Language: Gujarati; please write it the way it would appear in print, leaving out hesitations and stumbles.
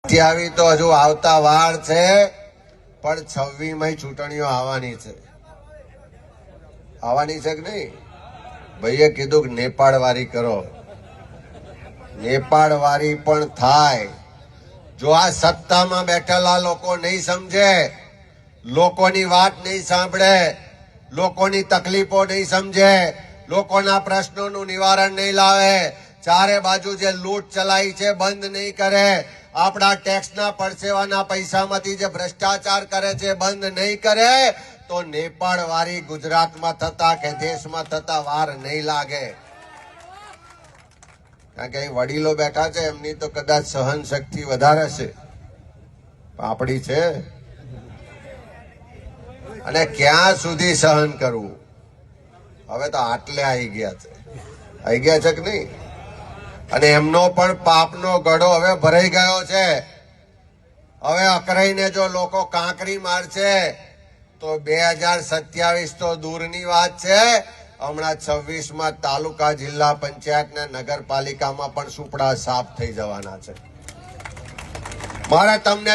આવી તો હજુ આવતા વાર છે, પણ 26 ચૂંટણીઓ આવવાની છે. આવવાની છે કે નહીં? ભાઈએ કીધું કે નેપાળ વારી કરો. નેપાળ વારી પણ થાય. જો આ સત્તામાં બેઠેલા લોકો નહીં સમજે, લોકોની વાત નહીં સાંભળે, લોકોની તકલીફો નહીં સમજે, લોકોના પ્રશ્નોનું નિવારણ નહીં લાવે, ચારે બાજુ જે લૂંટ ચલાવી છે બંધ નહીં કરે, આપણા ટેક્સના પરસેવાના પૈસામાંથી જે ભ્રષ્ટાચાર કરે છે બંધ નહીં કરે, તો નેપાળ વારી ગુજરાતમાં થતા કે દેશમાં થતા વાર નહીં લાગે. કારણ કે અહીં વડીલો બેઠા છે, એમની તો કદાચ સહન શક્તિ વધારે છે, આપણી છે. અને ક્યાં સુધી સહન કરવું? હવે તો આટલે આવી ગયા છે કે નહીં? અને એમનો પણ પાપનો ગળો હવે ભરાઈ ગયો છે. હવે અકરાઈને જો લોકો કાંકરી મારશે તો 2027 તો દૂરની વાત છે, હમણાં 26માં તાલુકા, જિલ્લા પંચાયત ને નગરપાલિકામાં પણ સુપડા સાફ થઈ જવાના છે. મારે તમને